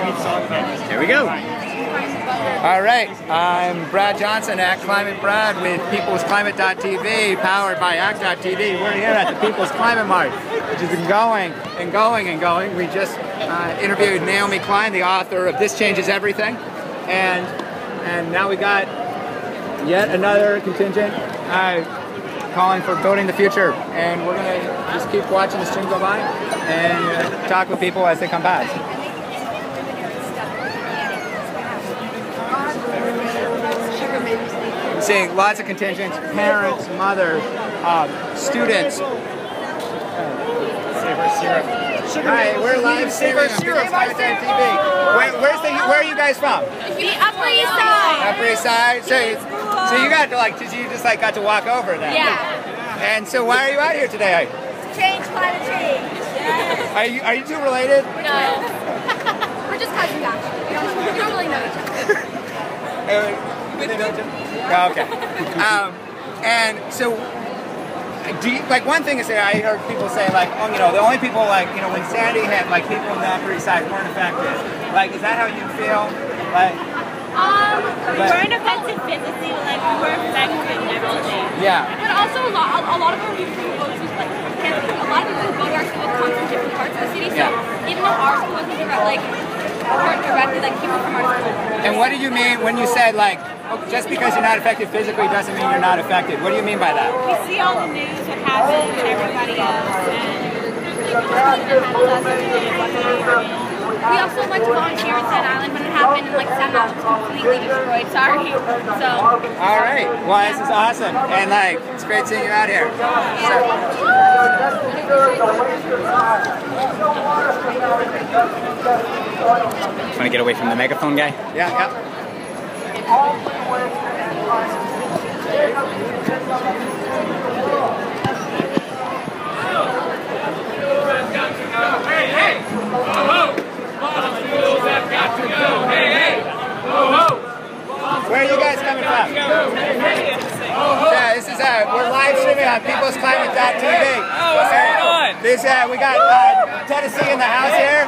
Here we go. All right, I'm Brad Johnson at Climate Brad with peoplesclimate.tv, powered by ACT.tv. We're here at the People's Climate March, which has been going and going and going. We just interviewed Naomi Klein, the author of This Changes Everything, and now we got yet another contingent calling for building the future, and we're going to just keep watching the stream go by and talk with people as they come by. I'm seeing lots of contingents, parents, mothers, students. Hi, we're live streaming on TV. Where are you guys from? The Upper East Side. Upper East Side. So you got to you just got to walk over then. Yeah. And so why are you out here today? Change climate change. Yeah. Are you two related? No. We're just cousins actually. We don't really know each other. Okay. And so, one thing is that I heard people say, the only people, when Sandy hit, people on the Upper East Side weren't affected. Is that how you feel? We weren't affected physically, we were affected everything. Yeah. But also a lot of our people who go to, a lot of people who go to our school come from different parts of the city, so even though our school wasn't directly, people from our school. And what do you mean when you said, just because you're not affected physically doesn't mean you're not affected? What do you mean by that? We see all the news, what happens to everybody else, we also like to volunteer in Staten Island when it happened, and Staten Island was completely destroyed. Sorry. So. All right. Well, this is awesome, and it's great seeing you out here. Want to get away from the megaphone guy? Yeah. Hey! Where are you guys coming from? Yeah, this is we're live streaming on peoplesclimate.tv. What's going on? We got Tennessee in the house here.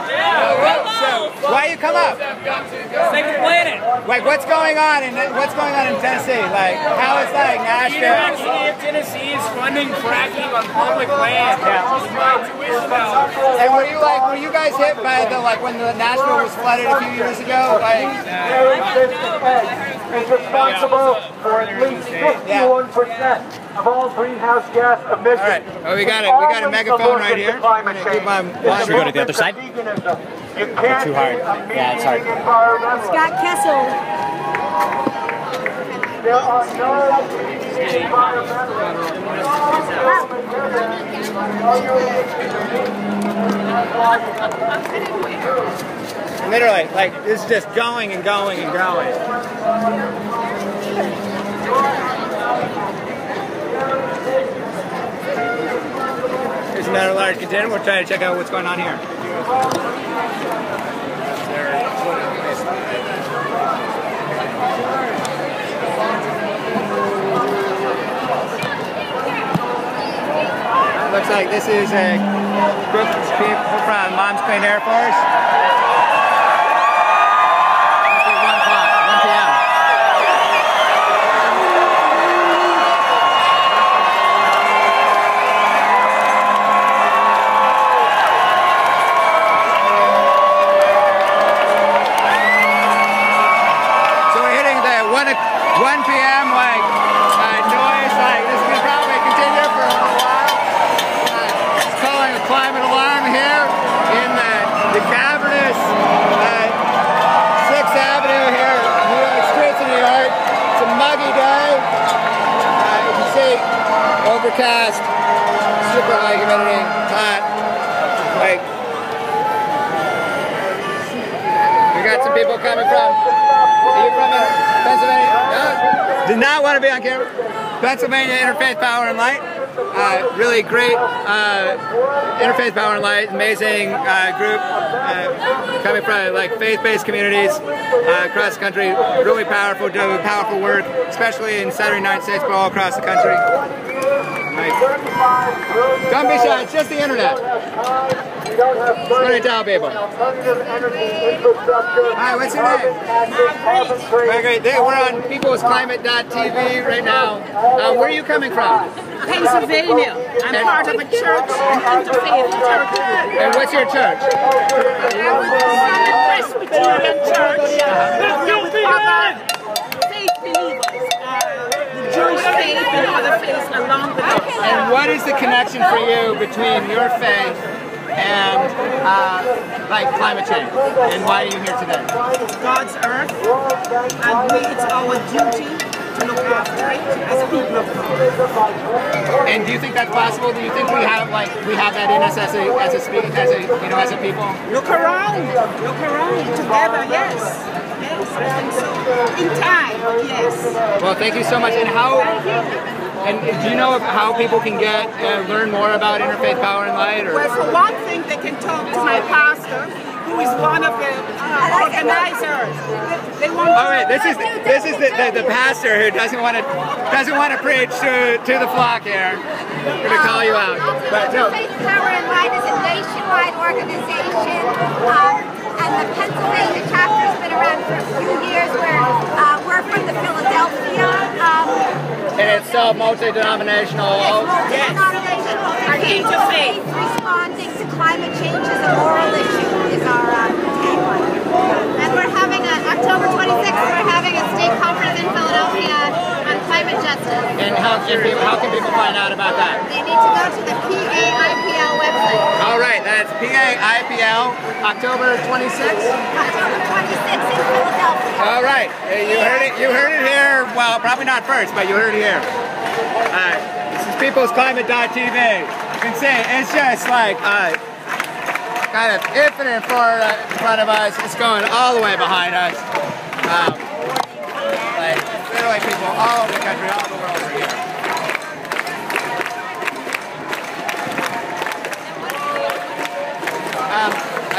So why you come up? Save the planet. What's going on in Tennessee? How is Nashville? University of Tennessee is funding fracking on public land. And were you guys hit by when the Nashville was flooded a few years ago? Is responsible for at least 51% of all greenhouse gas emissions. All right. Oh, we got a megaphone right here. Should we go to the other side? Too hard. Yeah, it's hard. Scott Kessel. There are no Literally, this is just going and going and going. Here's another large container. We'll try to check out what's going on here. Looks like this is a group of people from Moms Clean Air Force. It's 1 p.m. So we're hitting the 1 p.m. noise. This is going to probably continue for a little while. Climate alarm here in the cavernous 6th Avenue here, New York streets of New York. It's a muggy day. You can see overcast, super high humidity, hot. We got some people coming from. Are you from Pennsylvania? No? Did not want to be on camera. Pennsylvania Interfaith Power and Light. Really great Interfaith Power and Light, amazing group coming from faith-based communities across the country. Really powerful, doing powerful work, especially in southern United States, but all across the country. Nice. Don't be shy, it's just the internet. don't have What do you tell people? alternative energy infrastructure. Hi, what's your name? Margaret, we're on peoplesclimate.tv right now. Where are you coming from? Pennsylvania. I'm part of a church, an interfaith church. And what's your church? Presbyterian Church. With other faith believers, the Jewish faith and other faiths along with us. And what is the connection for you between your faith and like climate change? And why are you here today? God's earth, and it's our duty to look after it as people of God. And do you think that's possible? Do you think we have that in us as a people? Look around together, yes. Yes, I think so. In time, yes. Well, thank you so much. And do you know how people can learn more about Interfaith Power and Light? Or? Well, for one thing, they can talk to my pastor, who is one of the organizers. They want. All right, this is the pastor who doesn't want to preach to the flock here. I'm going to call you out. But no. Interfaith Power and Light is a nationwide organization, and the Pennsylvania chapter has been around for a few years. We're from the Philadelphia. And it's so multi-denominational. Yes. Our interfaith responding to climate change is a moral issue is our tagline. And we're having October 26th. We're having a state conference in Philadelphia on climate justice. And how can people find out about that? They need to go to the PAIPL website. All right, that's PAIPL, October 26th. October 26th in Philadelphia. All right, you heard it here. Well, probably not first, but you heard it here. All right, this is peoplesclimate.tv. You can see it's just like kind of infinite in front of us. It's going all the way behind us. Like literally people all over the country, all over the world are here.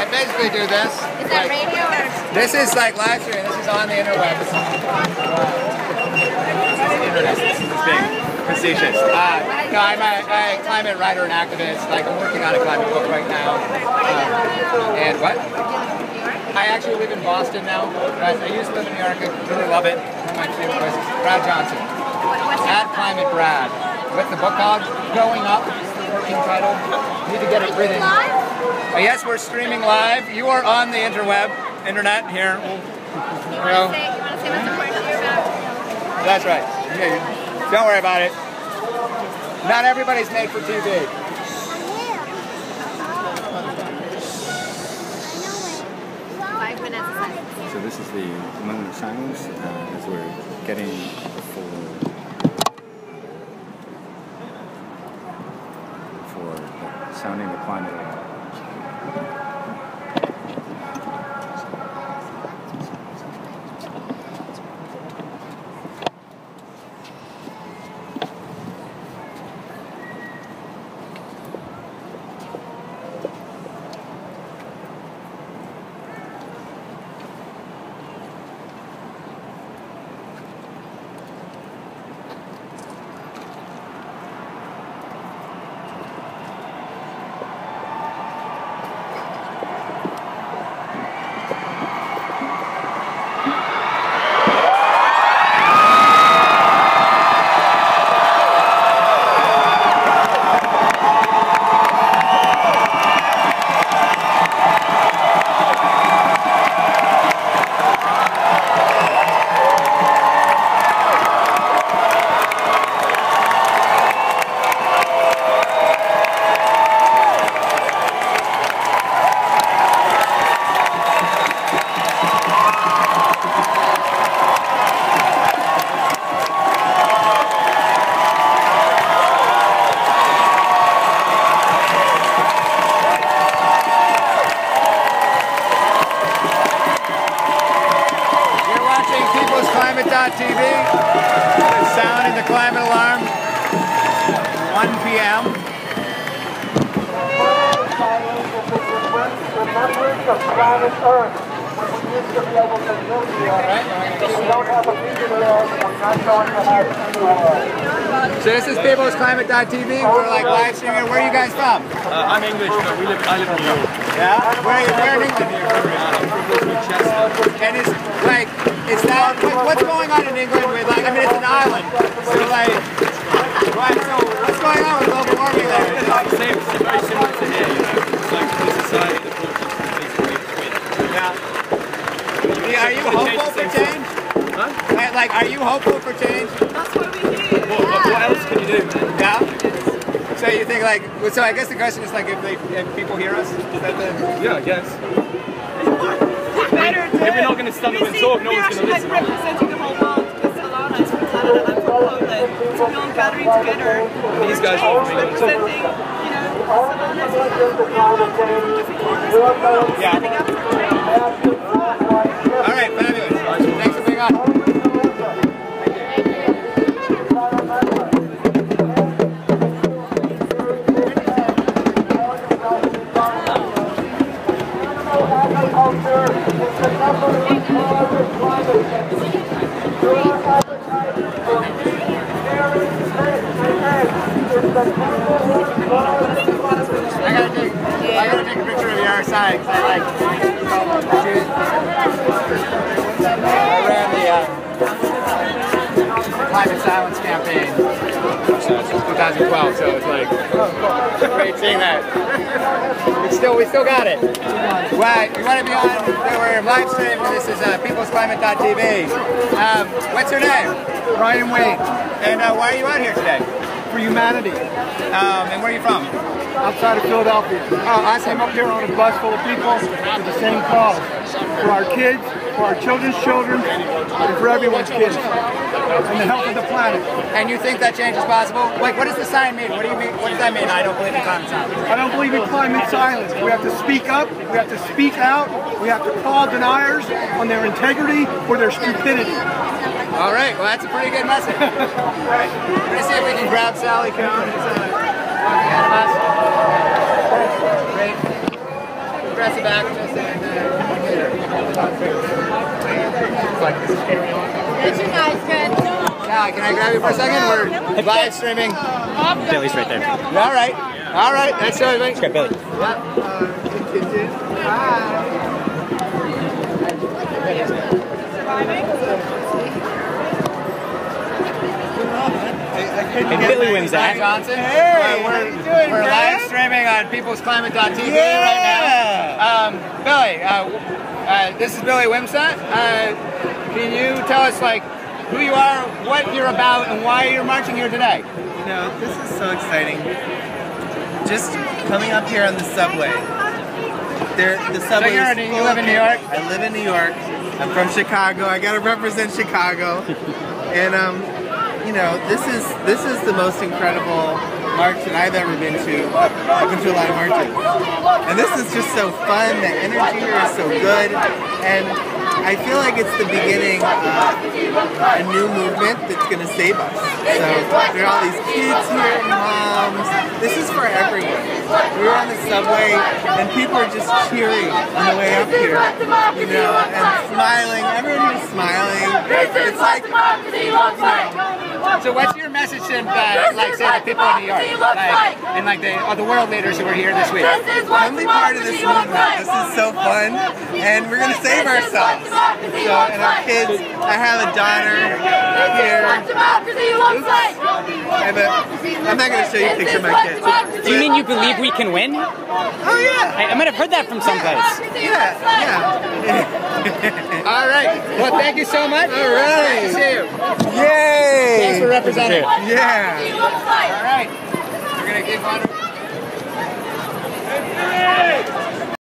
I basically do this. Is that radio or? This is like live stream. This is on the interwebs. Internet. It's being facetious. No, I'm a climate writer and activist. Like I'm working on a climate book right now. And what? I actually live in Boston now. I used to live in New York. I really love it. One of my favorite places. Brad Johnson. At Climate Brad. What's the book called? Growing Up. It's the working title. You need to get it written. Yes, we're streaming live. You are on the internet here. You want to say what's important to you about? That's right. Yeah, don't worry about it. Not everybody's made for TV. So this is the moment of silence as we're getting for sounding the climate alarm. Climate.tv, sounding the climate alarm, 1 p.m. Remembrance of planet Earth, when we used to be able to live here, we don't have a future world, we're not going to have any world. So this is peoplesclimate.tv. We're like live streaming. Where are you guys from? I'm English, but I live in New York. Yeah? Where in England? And it's like, is that, what's going on in England with like, I mean it's an island. So like, right, so what's going on with global warming there? It's like the same, it's very similar to here, you know. It's like the society, the culture, basically. Yeah. Are you hopeful for change? Huh? Like, are you hopeful for change? That's what we need. What else can you do, man? Yeah? So you think like, so I guess the question is like if people hear us? Is that the... Yeah, I guess. If we're not going to stand up and talk, no one's going to listen. We're actually representing the whole world because Alana is from Canada and I'm from Poland. So we're all gathering together. These guys are from England. Representing, you know, Alana is from different corners of the world. Standing up for change. All right, fabulous. Thanks for being on. I gotta take a picture of the other side because I like I ran the Climate Silence campaign since 2012, so it's like great seeing that. We still got it. Well, you want to be on? We're live streaming. This is peoplesclimate.tv. What's your name? Ryan Wade. And why are you out here today? For humanity. And where are you from? Outside of Philadelphia. I came up here on a bus full of people with the same cause. For our kids, for our children's children, and for everyone's kids. And the health of the planet. And you think that change is possible? Like, what does the sign mean? What do you mean? What does that mean? I don't believe in climate silence. I don't believe in climate silence. We have to speak up. We have to speak out. We have to call deniers on their integrity or their stupidity. All right. Well, that's a pretty good message. All right. We're gonna see if we can grab Sally Cohn. Walking ahead of us. Great. Aggressive actress and Good, you guys, good. Sally, can I grab you for a second? We're live streaming. Billy's right there. All right. All right. Thanks, everybody. Let's grab Billy. And Billy wins that. Johnson. Hey, we're live streaming on peoplesclimate.tv right now. Billy, this is Billy Wimsatt. Can you tell us like who you are, what you're about, and why you're marching here today? You know, this is so exciting. Just coming up here on the subway. The subway. So you live in New York? I live in New York. I'm from Chicago. I gotta represent Chicago. And you know, this is the most incredible march that I've ever been to. I've been to a lot of marches. And this is just so fun. The energy here is so good. And I feel like it's the beginning of a new movement that's going to save us. So there are all these kids here and moms. This is for everyone. We were on the subway and people are just cheering on the way up here, you know, and smiling. Everyone was smiling. It's like, you know. So what's your message to like say the people in New York, like, and like the world leaders who are here this week? Come be part of this movement. This is so fun, and we're gonna save ourselves. So, and our kids. I have a daughter here. I'm not gonna show you a picture of my kids. Do you mean you believe we can win? Oh yeah. I might have heard that from someplace. Yeah. All right. Well, thank you so much. All right. Nice to see you. Yay. Thanks for representing. Yeah. All right. We're gonna keep on.